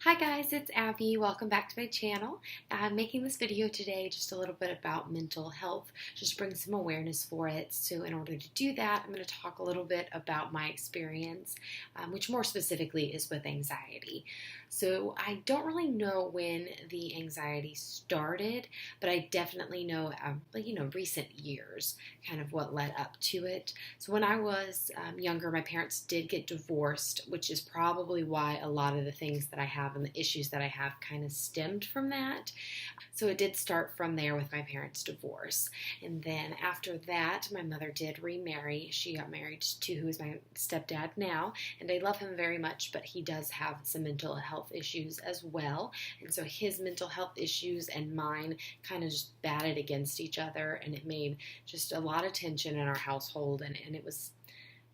Hi guys, it's Abby. Welcome back to my channel. I'm making this video today just a little bit about mental health, just bring some awareness for it. So in order to do that, I'm going to talk a little bit about my experience, which more specifically is with anxiety. So I don't really know when the anxiety started, but I definitely know, recent years, kind of what led up to it. So when I was younger, my parents did get divorced, which is probably why a lot of the things that I have and the issues that I have kind of stemmed from that. So it did start from there with my parents' divorce. And then after that, my mother did remarry. She got married to who is my stepdad now, and I love him very much, but he does have some mental health issues as well. And so his mental health issues and mine kind of just batted against each other, and it made just a lot of tension in our household, and it was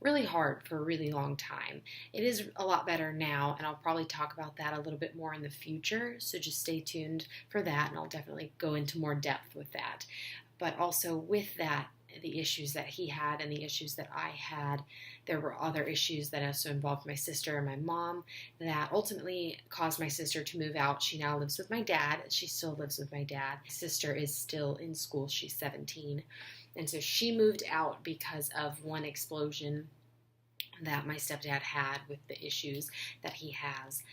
really hard for a really long time. It is a lot better now, and I'll probably talk about that a little bit more in the future, so just stay tuned for that, and I'll definitely go into more depth with that. But also with that, the issues that he had and the issues that I had, there were other issues that also involved my sister and my mom that ultimately caused my sister to move out. She now lives with my dad. She still lives with my dad. My sister is still in school. She's 17. And so she moved out because of one explosion that my stepdad had with the issues that he has.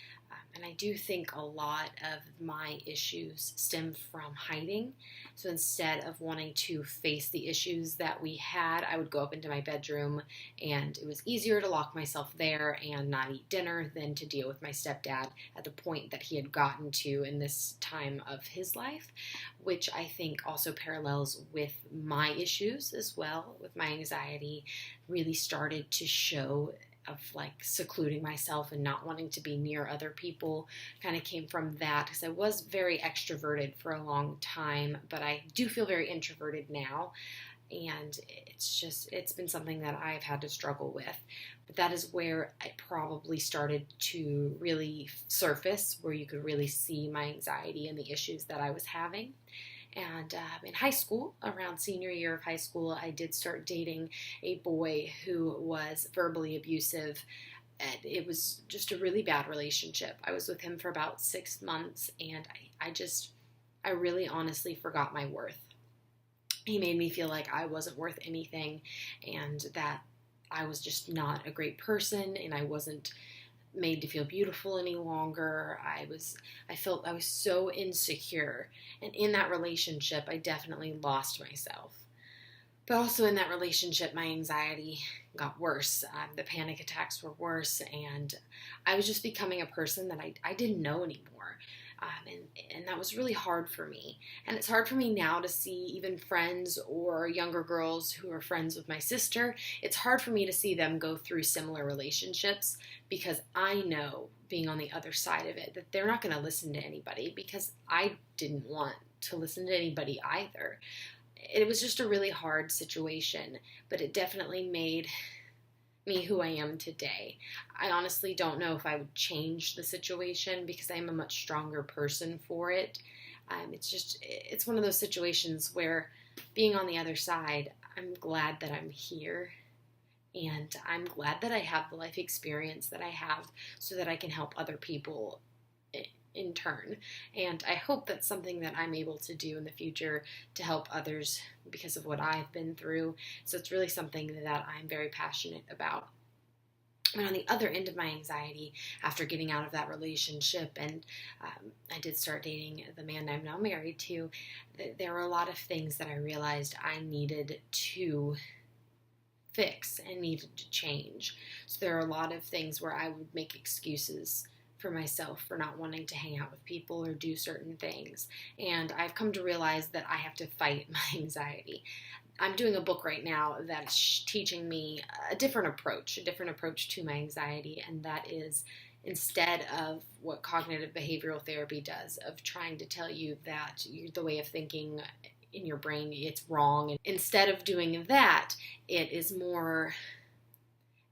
And I do think a lot of my issues stem from hiding. So instead of wanting to face the issues that we had, I would go up into my bedroom, and it was easier to lock myself there and not eat dinner than to deal with my stepdad at the point that he had gotten to in this time of his life, which I think also parallels with my issues as well. With my anxiety really started to show of like secluding myself and not wanting to be near other people kind of came from that, because I was very extroverted for a long time, but I do feel very introverted now, and it's been something that I've had to struggle with. But that is where I probably started to really surface, where you could really see my anxiety and the issues that I was having. And in high school, around senior year of high school, I did start dating a boy who was verbally abusive. And it was just a really bad relationship. I was with him for about 6 months, and I really honestly forgot my worth. He made me feel like I wasn't worth anything, and that I was just not a great person, and I wasn't made to feel beautiful any longer. I felt I was so insecure, and in that relationship I definitely lost myself. But also in that relationship, my anxiety got worse. The panic attacks were worse, and I was just becoming a person that I didn't know anymore. And that was really hard for me. And it's hard for me now to see even friends or younger girls who are friends with my sister. It's hard for me to see them go through similar relationships, because I know, being on the other side of it, that they're not going to listen to anybody, because I didn't want to listen to anybody either. It was just a really hard situation, but it definitely made me who I am today. I honestly don't know if I would change the situation, because I am a much stronger person for it. It's one of those situations where, being on the other side, I'm glad that I'm here, and I'm glad that I have the life experience that I have, so that I can help other people in turn. And I hope that's something that I'm able to do in the future to help others because of what I've been through. So it's really something that I'm very passionate about. And on the other end of my anxiety, after getting out of that relationship, and I did start dating the man I'm now married to, there were a lot of things that I realized I needed to fix and needed to change. So there are a lot of things where I would make excuses for myself for not wanting to hang out with people or do certain things. And I've come to realize that I have to fight my anxiety. I'm doing a book right now that's teaching me a different approach to my anxiety, and that is, instead of what cognitive behavioral therapy does, of trying to tell you that the way of thinking in your brain, it's wrong. And instead of doing that, it is more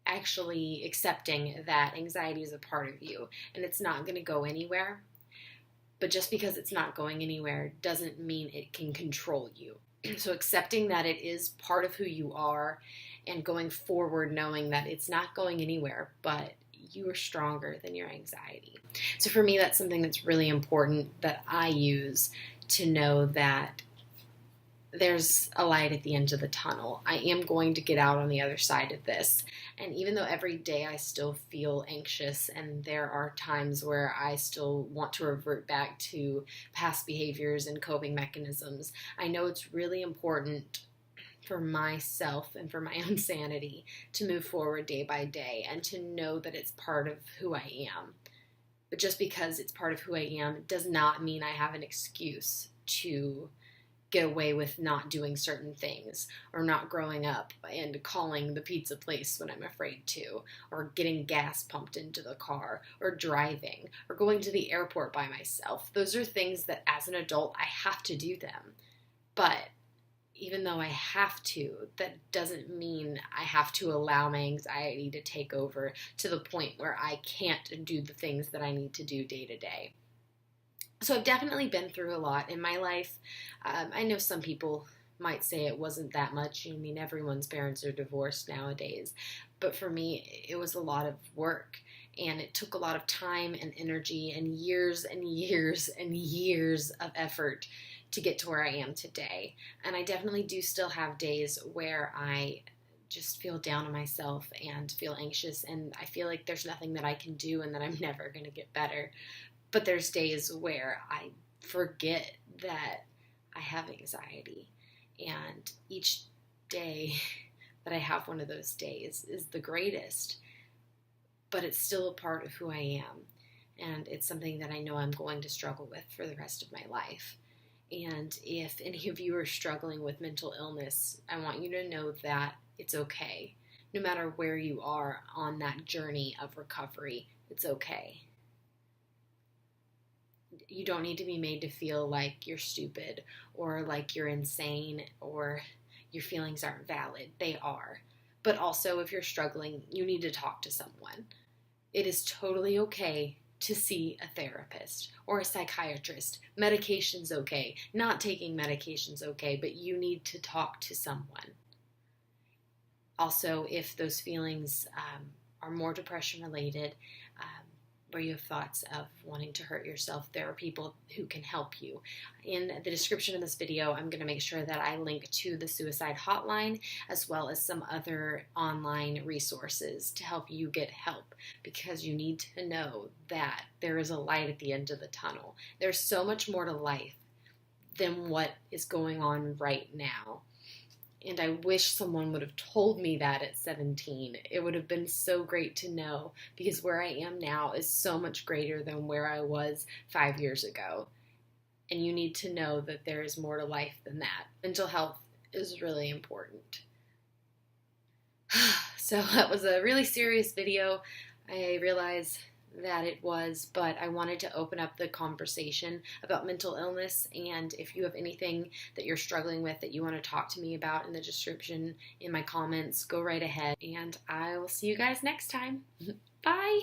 actually accepting that anxiety is a part of you and it's not going to go anywhere. But just because it's not going anywhere doesn't mean it can control you. So accepting that it is part of who you are, and going forward knowing that it's not going anywhere, but you are stronger than your anxiety. So for me, that's something that's really important that I use to know that there's a light at the end of the tunnel. I am going to get out on the other side of this. And even though every day I still feel anxious and there are times where I still want to revert back to past behaviors and coping mechanisms, I know it's really important for myself and for my own sanity to move forward day by day and to know that it's part of who I am. But just because it's part of who I am does not mean I have an excuse to get away with not doing certain things, or not growing up and calling the pizza place when I'm afraid to, or getting gas pumped into the car, or driving, or going to the airport by myself. Those are things that as an adult I have to do them. But even though I have to, that doesn't mean I have to allow my anxiety to take over to the point where I can't do the things that I need to do day to day. So I've definitely been through a lot in my life. I know some people might say it wasn't that much. I mean, everyone's parents are divorced nowadays. But for me, it was a lot of work. And it took a lot of time and energy and years and years and years of effort to get to where I am today. And I definitely do still have days where I just feel down on myself and feel anxious. And I feel like there's nothing that I can do and that I'm never going to get better. But there's days where I forget that I have anxiety, and each day that I have one of those days is the greatest, but it's still a part of who I am, and it's something that I know I'm going to struggle with for the rest of my life. And if any of you are struggling with mental illness, I want you to know that it's okay. No matter where you are on that journey of recovery, it's okay. You don't need to be made to feel like you're stupid or like you're insane or your feelings aren't valid. They are. But also, if you're struggling, you need to talk to someone. It is totally okay to see a therapist or a psychiatrist. Medication's okay. Not taking medication's okay, but you need to talk to someone. Also, if those feelings are more depression related, where you have thoughts of wanting to hurt yourself, there are people who can help you. In the description of this video, I'm going to make sure that I link to the suicide hotline as well as some other online resources to help you get help, because you need to know that there is a light at the end of the tunnel. There's so much more to life than what is going on right now. And I wish someone would have told me that at 17. It would have been so great to know, because where I am now is so much greater than where I was 5 years ago. And you need to know that there is more to life than that. Mental health is really important. So that was a really serious video. I realize that it was, but I wanted to open up the conversation about mental illness, and if you have anything that you're struggling with that you want to talk to me about in the description, in my comments, go right ahead, and I will see you guys next time. Bye!